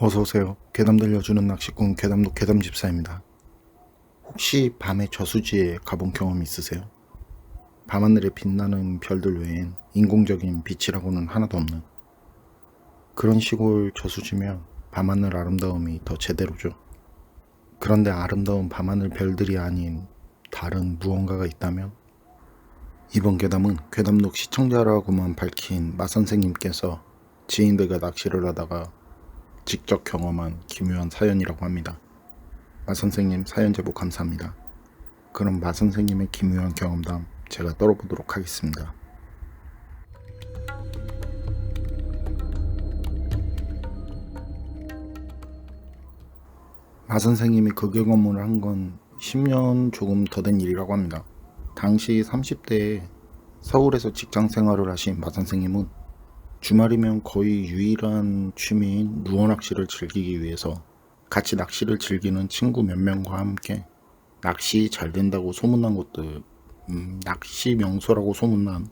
어서오세요. 괴담 들려주는 낚시꾼 괴담독 괴담집사입니다. 혹시 밤에 저수지에 가본 경험 있으세요? 밤하늘에 빛나는 별들 외엔 인공적인 빛이라고는 하나도 없는 그런 시골 저수지면 밤하늘 아름다움이 더 제대로죠. 그런데 아름다운 밤하늘 별들이 아닌 다른 무언가가 있다면? 이번 괴담은 괴담독 시청자라고만 밝힌 마선생님께서 지인들과 낚시를 하다가 직접 경험한 기묘한 사연이라고 합니다. 마선생님 사연 제보 감사합니다. 그럼 마선생님의 기묘한 경험담 제가 떨어보도록 하겠습니다. 마선생님이 그 경험을 한 건 10년 조금 더 된 일이라고 합니다. 당시 30대에 서울에서 직장 생활을 하신 마선생님은 주말이면 거의 유일한 취미인 루어 낚시를 즐기기 위해서 같이 낚시를 즐기는 친구 몇 명과 함께 낚시 잘 된다고 소문난 곳들, 낚시 명소라고 소문난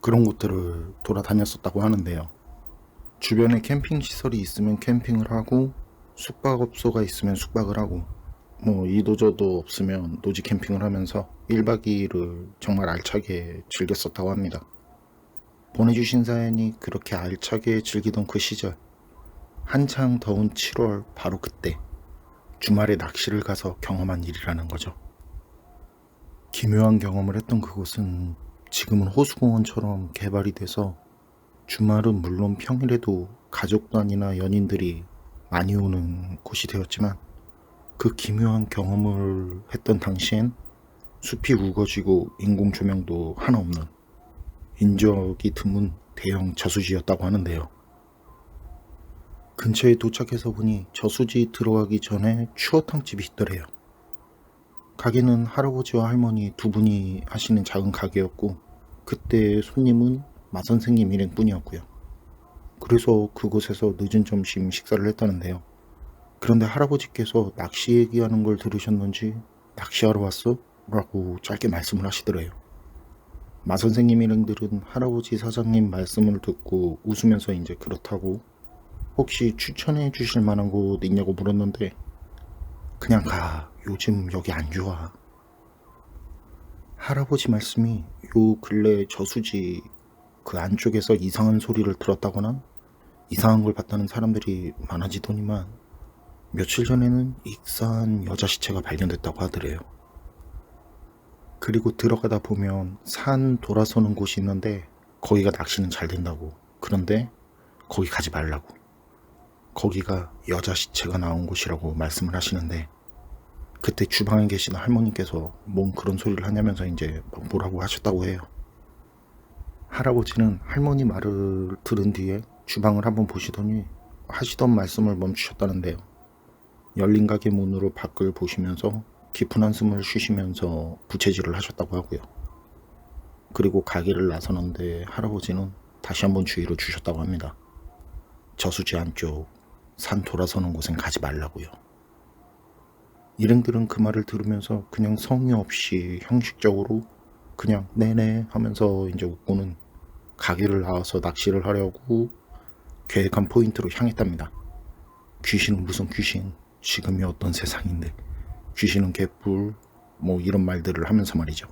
그런 곳들을 돌아다녔었다고 하는데요. 주변에 캠핑 시설이 있으면 캠핑을 하고 숙박업소가 있으면 숙박을 하고 이도저도 없으면 노지 캠핑을 하면서 1박 2일을 정말 알차게 즐겼었다고 합니다. 보내주신 사연이 그렇게 알차게 즐기던 그 시절, 한창 더운 7월 바로 그때 주말에 낚시를 가서 경험한 일이라는 거죠. 기묘한 경험을 했던 그곳은 지금은 호수공원처럼 개발이 돼서 주말은 물론 평일에도 가족단이나 연인들이 많이 오는 곳이 되었지만 그 기묘한 경험을 했던 당시엔 숲이 우거지고 인공 조명도 하나 없는 인적이 드문 대형 저수지였다고 하는데요. 근처에 도착해서 보니 저수지 들어가기 전에 추어탕집이 있더래요. 가게는 할아버지와 할머니 두 분이 하시는 작은 가게였고 그때 손님은 마선생님 일행뿐이었고요. 그래서 그곳에서 늦은 점심 식사를 했다는데요. 그런데 할아버지께서 낚시 얘기하는 걸 들으셨는지 낚시하러 왔어? 라고 짧게 말씀을 하시더래요. 마선생님 일행들은 할아버지 사장님 말씀을 듣고 웃으면서 이제 그렇다고 혹시 추천해 주실 만한 곳 있냐고 물었는데 그냥 가. 요즘 여기 안 좋아. 할아버지 말씀이 요 근래 저수지 그 안쪽에서 이상한 소리를 들었다거나 이상한 걸 봤다는 사람들이 많아지더니만 며칠 전에는 익사한 여자 시체가 발견됐다고 하더래요. 그리고 들어가다 보면 산 돌아서는 곳이 있는데 거기가 낚시는 잘 된다고. 그런데 거기 가지 말라고. 거기가 여자 시체가 나온 곳이라고 말씀을 하시는데 그때 주방에 계신 할머니께서 뭔 그런 소리를 하냐면서 이제 뭐라고 하셨다고 해요. 할아버지는 할머니 말을 들은 뒤에 주방을 한번 보시더니 하시던 말씀을 멈추셨다는데요. 열린 가게 문으로 밖을 보시면서 깊은 한숨을 쉬시면서 부채질을 하셨다고 하고요. 그리고 가게를 나서는데 할아버지는 다시 한번 주의를 주셨다고 합니다. 저수지 안쪽 산 돌아서는 곳엔 가지 말라고요. 일행들은 그 말을 들으면서 그냥 성의 없이 형식적으로 그냥 네네 하면서 이제 웃고는 가게를 나와서 낚시를 하려고 계획한 포인트로 향했답니다. 귀신은 무슨 귀신, 지금이 어떤 세상인데 귀신은 개뿔 이런 말들을 하면서 말이죠.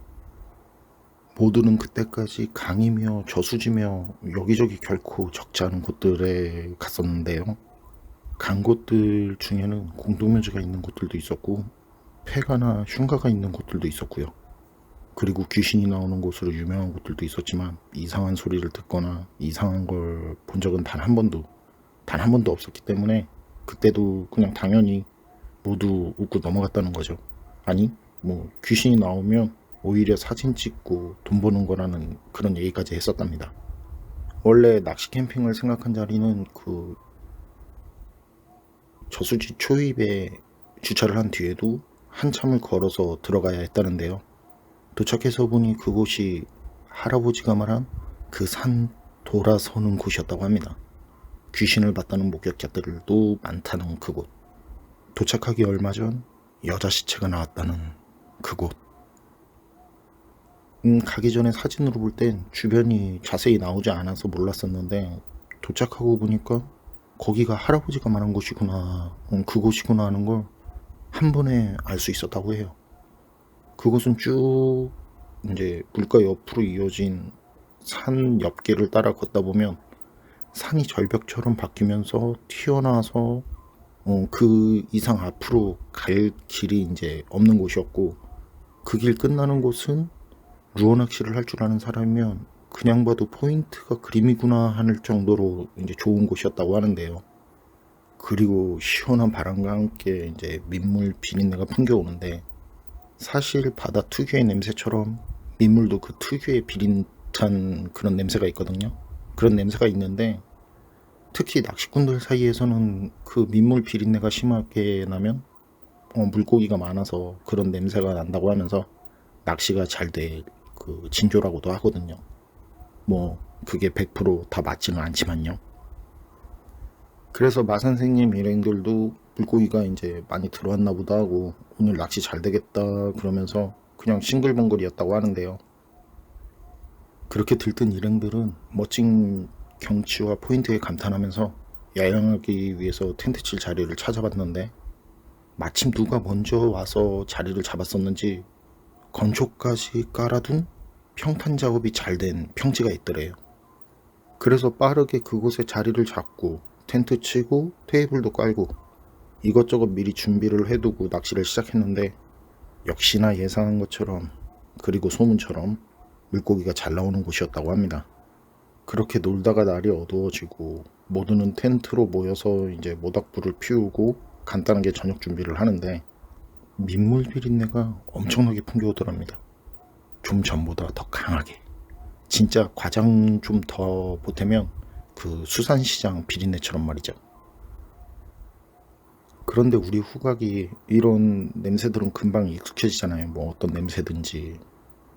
모두는 그때까지 강이며 저수지며 여기저기 결코 적지 않은 곳들에 갔었는데요. 간 곳들 중에는 공동묘지가 있는 곳들도 있었고 폐가나 흉가가 있는 곳들도 있었고요. 그리고 귀신이 나오는 곳으로 유명한 곳들도 있었지만 이상한 소리를 듣거나 이상한 걸 본 적은 단 한 번도 없었기 때문에 그때도 그냥 당연히 모두 웃고 넘어갔다는 거죠. 아니 귀신이 나오면 오히려 사진 찍고 돈 버는 거라는 그런 얘기까지 했었답니다. 원래 낚시 캠핑을 생각한 자리는 그 저수지 초입에 주차를 한 뒤에도 한참을 걸어서 들어가야 했다는데요. 도착해서 보니 그곳이 할아버지가 말한 그 산 돌아서는 곳이었다고 합니다. 귀신을 봤다는 목격자들도 많다는 그곳. 도착하기 얼마 전 여자 시체가 나왔다는 그곳. 가기 전에 사진으로 볼 땐 주변이 자세히 나오지 않아서 몰랐었는데 도착하고 보니까 거기가 할아버지가 말한 곳이구나, 그곳이구나 하는 걸 한 번에 알 수 있었다고 해요. 그곳은 쭉 이제 물가 옆으로 이어진 산 옆길을 따라 걷다 보면 산이 절벽처럼 바뀌면서 튀어나와서 그 이상 앞으로 갈 길이 이제 없는 곳이었고, 그 길 끝나는 곳은 루어 낚시를 할 줄 아는 사람이면 그냥 봐도 포인트가 그림이구나 할 정도로 이제 좋은 곳이었다고 하는데요. 그리고 시원한 바람과 함께 이제 민물 비린내가 풍겨오는데, 사실 바다 특유의 냄새처럼 민물도 그 특유의 비릿한 그런 냄새가 있거든요. 그런 냄새가 있는데, 특히 낚시꾼들 사이에서는 그 민물 비린내가 심하게 나면 물고기가 많아서 그런 냄새가 난다고 하면서 낚시가 잘 될 그 징조라고도 하거든요. 뭐 그게 100%다 맞지는 않지만요. 그래서 마 선생님 일행들도 물고기가 이제 많이 들어왔나 보다 하고 오늘 낚시 잘 되겠다 그러면서 그냥 싱글벙글이었다고 하는데요. 그렇게 들뜬 일행들은 멋진 경치와 포인트에 감탄하면서 야영하기 위해서 텐트 칠 자리를 찾아봤는데, 마침 누가 먼저 와서 자리를 잡았었는지 건초까지 깔아둔 평탄 작업이 잘 된 평지가 있더래요. 그래서 빠르게 그곳에 자리를 잡고 텐트 치고 테이블도 깔고 이것저것 미리 준비를 해두고 낚시를 시작했는데, 역시나 예상한 것처럼 그리고 소문처럼 물고기가 잘 나오는 곳이었다고 합니다. 그렇게 놀다가 날이 어두워지고 모두는 텐트로 모여서 이제 모닥불을 피우고 간단하게 저녁 준비를 하는데, 민물 비린내가 엄청나게 풍겨오더랍니다. 좀 전보다 더 강하게. 진짜 과장 좀 더 보태면 그 수산시장 비린내처럼 말이죠. 그런데 우리 후각이 이런 냄새들은 금방 익숙해지잖아요. 뭐 어떤 냄새든지,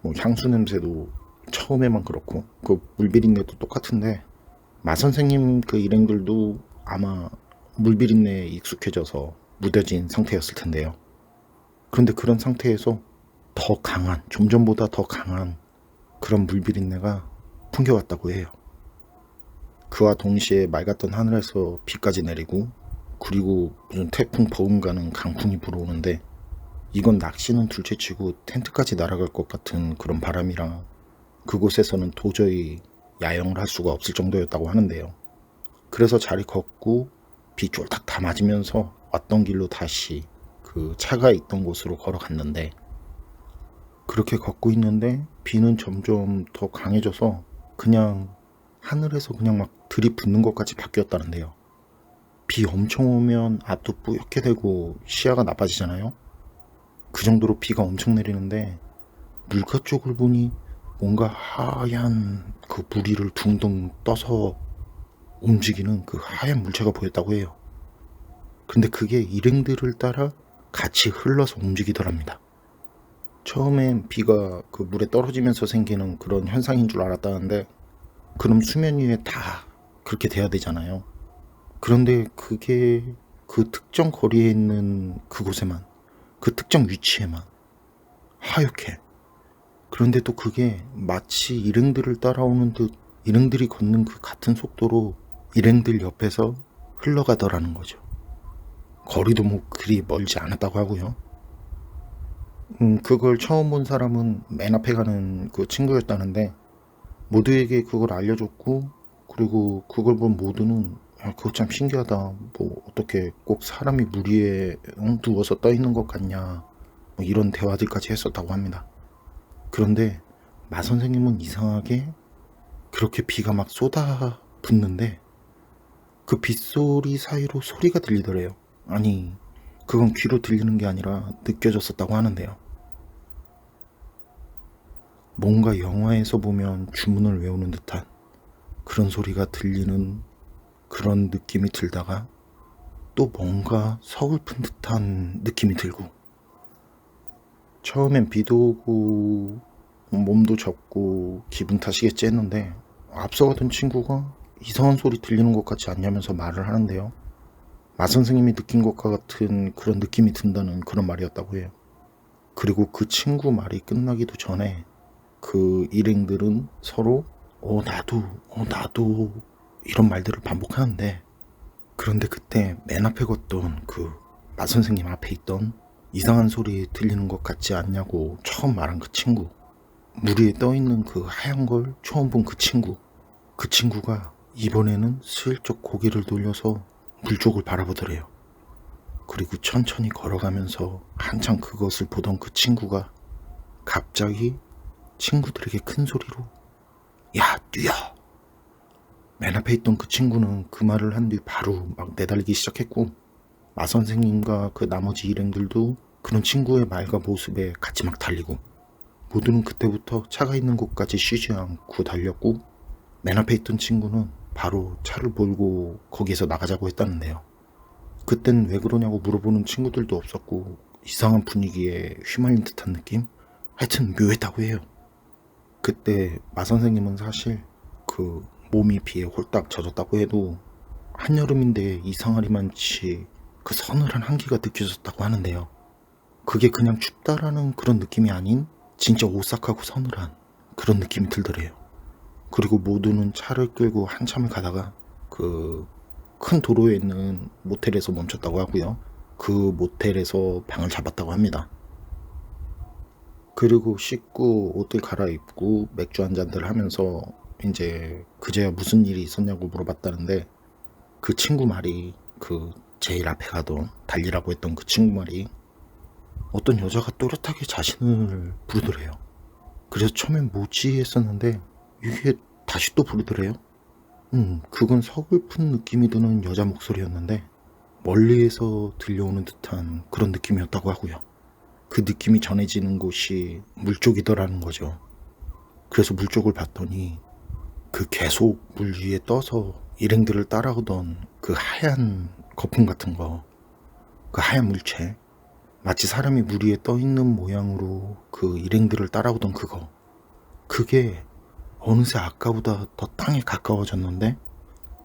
뭐 향수 냄새도 처음에만 그렇고 그 물비린내도 똑같은데, 마 선생님 그 일행들도 아마 물비린내에 익숙해져서 무뎌진 상태였을 텐데요. 그런데 그런 상태에서 더 강한, 좀 전보다 더 강한 그런 물비린내가 풍겨왔다고 해요. 그와 동시에 맑았던 하늘에서 비까지 내리고, 그리고 무슨 태풍 버금가는 강풍이 불어오는데, 이건 낚시는 둘째치고 텐트까지 날아갈 것 같은 그런 바람이라 그곳에서는 도저히 야영을 할 수가 없을 정도였다고 하는데요. 그래서 자리 걷고 비 쫄딱 다 맞으면서 왔던 길로 다시 그 차가 있던 곳으로 걸어갔는데, 그렇게 걷고 있는데 비는 점점 더 강해져서 그냥 하늘에서 그냥 막 들이붓는 것까지 바뀌었다는데요. 비 엄청 오면 앞도 뿌옇게 되고 시야가 나빠지잖아요. 그 정도로 비가 엄청 내리는데, 물가 쪽을 보니 뭔가 하얀 그 무리를 둥둥 떠서 움직이는 그 하얀 물체가 보였다고 해요. 근데 그게 일행들을 따라 같이 흘러서 움직이더랍니다. 처음엔 비가 그 물에 떨어지면서 생기는 그런 현상인 줄 알았다는데, 그럼 수면 위에 다 그렇게 돼야 되잖아요. 그런데 그게 그 특정 거리에 있는 그곳에만, 그 특정 위치에만 하얗게, 그런데 또 그게 마치 일행들을 따라오는 듯 일행들이 걷는 그 같은 속도로 일행들 옆에서 흘러가더라는 거죠. 거리도 뭐 그리 멀지 않았다고 하고요. 그걸 처음 본 사람은 맨 앞에 가는 그 친구였다는데, 모두에게 그걸 알려줬고, 그리고 그걸 본 모두는 그거 참 신기하다, 뭐 어떻게 꼭 사람이 물 위에 누워서 떠 있는 것 같냐, 뭐 이런 대화들까지 했었다고 합니다. 그런데 마 선생님은 이상하게 그렇게 비가 막 쏟아 붓는데 그 빗소리 사이로 소리가 들리더래요. 아니, 그건 귀로 들리는 게 아니라 느껴졌었다고 하는데요. 뭔가 영화에서 보면 주문을 외우는 듯한 그런 소리가 들리는 그런 느낌이 들다가 또 뭔가 서글픈 듯한 느낌이 들고, 처음엔 비도 오고 몸도 젖고 기분 탓이겠지 했는데, 앞서가던 친구가 이상한 소리 들리는 것 같지 않냐면서 말을 하는데요. 마 선생님이 느낀 것과 같은 그런 느낌이 든다는 그런 말이었다고 해요. 그리고 그 친구 말이 끝나기도 전에 그 일행들은 서로 나도 이런 말들을 반복하는데, 그런데 그때 맨 앞에 걷던 그 마선생님 앞에 있던 이상한 소리 들리는 것 같지 않냐고 처음 말한 그 친구, 물 위에 떠있는 그 하얀 걸 처음 본 그 친구, 그 친구가 이번에는 슬쩍 고개를 돌려서 물 쪽을 바라보더래요. 그리고 천천히 걸어가면서 한참 그것을 보던 그 친구가 갑자기 친구들에게 큰 소리로 야 뛰어! 맨 앞에 있던 그 친구는 그 말을 한 뒤 바로 막 내달리기 시작했고, 마 선생님과 그 나머지 일행들도 그런 친구의 말과 모습에 같이 막 달리고, 모두는 그때부터 차가 있는 곳까지 쉬지 않고 달렸고, 맨 앞에 있던 친구는 바로 차를 몰고 거기에서 나가자고 했다는데요. 그땐 왜 그러냐고 물어보는 친구들도 없었고, 이상한 분위기에 휘말린 듯한 느낌? 하여튼 묘했다고 해요. 그때 마 선생님은 사실 그 몸이 비에 홀딱 젖었다고 해도 한여름인데 이상하리만치 그 서늘한 한기가 느껴졌다고 하는데요. 그게 그냥 춥다라는 그런 느낌이 아닌 진짜 오싹하고 서늘한 그런 느낌이 들더래요. 그리고 모두는 차를 끌고 한참을 가다가 그 큰 도로에 있는 모텔에서 멈췄다고 하고요. 그 모텔에서 방을 잡았다고 합니다. 그리고 씻고 옷들 갈아입고 맥주 한 잔들 하면서 이제 그제야 무슨 일이 있었냐고 물어봤다는데, 그 친구 말이, 그 제일 앞에 가던 달리라고 했던 그 친구 말이 어떤 여자가 또렷하게 자신을 부르더래요. 그래서 처음엔 뭐지 했었는데 이게 다시 또 부르더래요. 그건 서글픈 느낌이 드는 여자 목소리였는데 멀리에서 들려오는 듯한 그런 느낌이었다고 하고요. 그 느낌이 전해지는 곳이 물 쪽이더라는 거죠. 그래서 물 쪽을 봤더니 그 계속 물 위에 떠서 일행들을 따라오던 그 하얀 거품 같은 거, 그 하얀 물체, 마치 사람이 물 위에 떠 있는 모양으로 그 일행들을 따라오던 그거, 그게 어느새 아까보다 더 땅에 가까워졌는데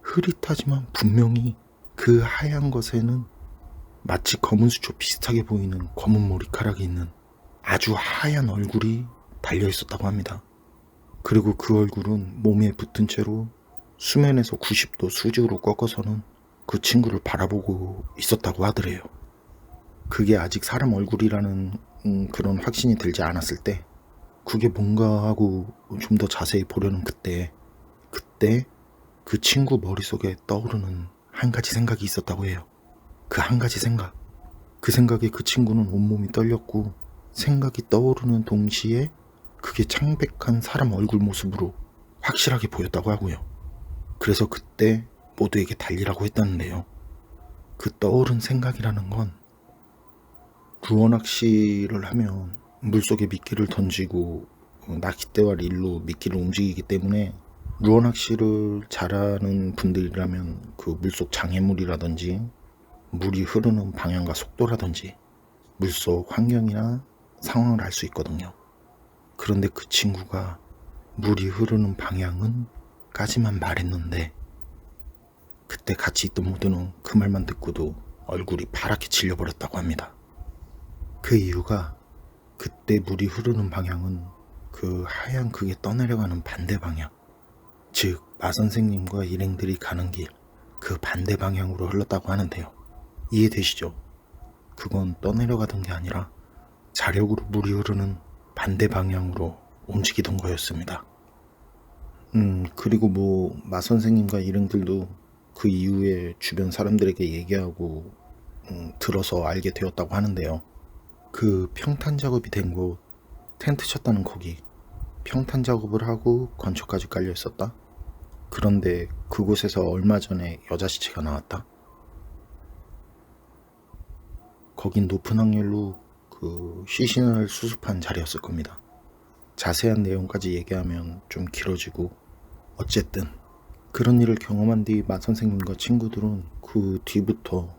흐릿하지만 분명히 그 하얀 것에는 마치 검은 수초 비슷하게 보이는 검은 머리카락이 있는 아주 하얀 얼굴이 달려 있었다고 합니다. 그리고 그 얼굴은 몸에 붙은 채로 수면에서 90도 수직으로 꺾어서는 그 친구를 바라보고 있었다고 하더래요. 그게 아직 사람 얼굴이라는 그런 확신이 들지 않았을 때, 그게 뭔가 하고 좀 더 자세히 보려는 그때 그 친구 머릿속에 떠오르는 한 가지 생각이 있었다고 해요. 그 한 가지 생각. 그 생각에 그 친구는 온몸이 떨렸고, 생각이 떠오르는 동시에 그게 창백한 사람 얼굴 모습으로 확실하게 보였다고 하고요. 그래서 그때 모두에게 달리라고 했다는데요. 그 떠오른 생각이라는 건, 루어 낚시를 하면 물속에 미끼를 던지고 낚싯대와 릴로 미끼를 움직이기 때문에, 루어 낚시를 잘하는 분들이라면 그 물속 장애물이라든지 물이 흐르는 방향과 속도라든지 물속 환경이나 상황을 알 수 있거든요. 그런데 그 친구가 물이 흐르는 방향은 까지만 말했는데, 그때 같이 있던 모두는 그 말만 듣고도 얼굴이 파랗게 질려버렸다고 합니다. 그 이유가, 그때 물이 흐르는 방향은 그 하얀 그게 떠내려가는 반대 방향, 즉 마 선생님과 일행들이 가는 길, 그 반대 방향으로 흘렀다고 하는데요. 이해되시죠? 그건 떠내려가던 게 아니라 자력으로 물이 흐르는 반대 방향으로 움직이던 거였습니다. 그리고 뭐 마 선생님과 일행들도 그 이후에 주변 사람들에게 얘기하고 들어서 알게 되었다고 하는데요. 그 평탄 작업이 된 곳, 텐트 쳤다는 거기, 평탄 작업을 하고 건초까지 깔려 있었다? 그런데 그곳에서 얼마 전에 여자 시체가 나왔다? 거긴 높은 확률로 그 시신을 수습한 자리였을 겁니다. 자세한 내용까지 얘기하면 좀 길어지고, 어쨌든 그런 일을 경험한 뒤 마 선생님과 친구들은 그 뒤부터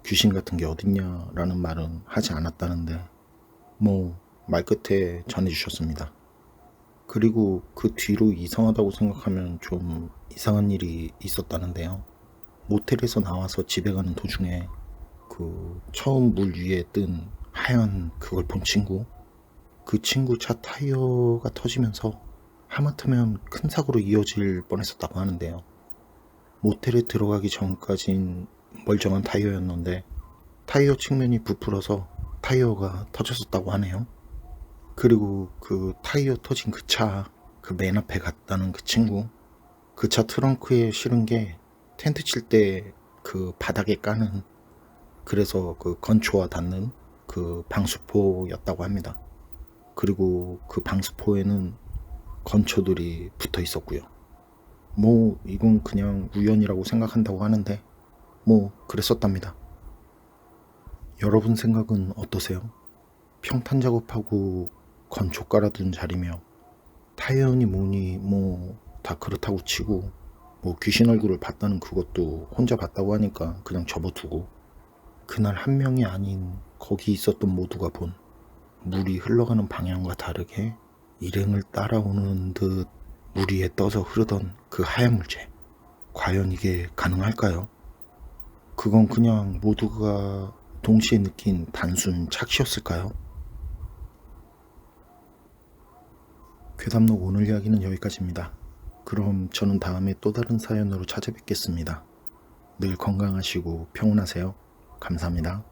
귀신 같은 게 어딨냐라는 말은 하지 않았다는데, 뭐 말끝에 전해주셨습니다. 그리고 그 뒤로 이상하다고 생각하면 좀 이상한 일이 있었다는데요. 모텔에서 나와서 집에 가는 도중에 그 처음 물 위에 뜬 하얀 그걸 본 친구, 그 친구 차 타이어가 터지면서 하마터면 큰 사고로 이어질 뻔했었다고 하는데요. 모텔에 들어가기 전까진 멀쩡한 타이어였는데 타이어 측면이 부풀어서 타이어가 터졌었다고 하네요. 그리고 그 타이어 터진 그 차, 그 맨 앞에 갔다는 그 친구, 그 차 트렁크에 실은 게 텐트 칠 때 그 바닥에 까는, 그래서 그 건초와 닿는 그 방수포였다고 합니다. 그리고 그 방수포에는 건초들이 붙어 있었고요. 뭐 이건 그냥 우연이라고 생각한다고 하는데 뭐 그랬었답니다. 여러분 생각은 어떠세요? 평탄 작업하고 건초 깔아둔 자리며 타이어니 뭐니 뭐 다 그렇다고 치고, 뭐 귀신 얼굴을 봤다는 그것도 혼자 봤다고 하니까 그냥 접어두고, 그날 한 명이 아닌 거기 있었던 모두가 본 물이 흘러가는 방향과 다르게 일행을 따라오는 듯 물 위에 떠서 흐르던 그 하얀 물체, 과연 이게 가능할까요? 그건 그냥 모두가 동시에 느낀 단순 착시였을까요? 괴담록 오늘 이야기는 여기까지입니다. 그럼 저는 다음에 또 다른 사연으로 찾아뵙겠습니다. 늘 건강하시고 평온하세요. 감사합니다.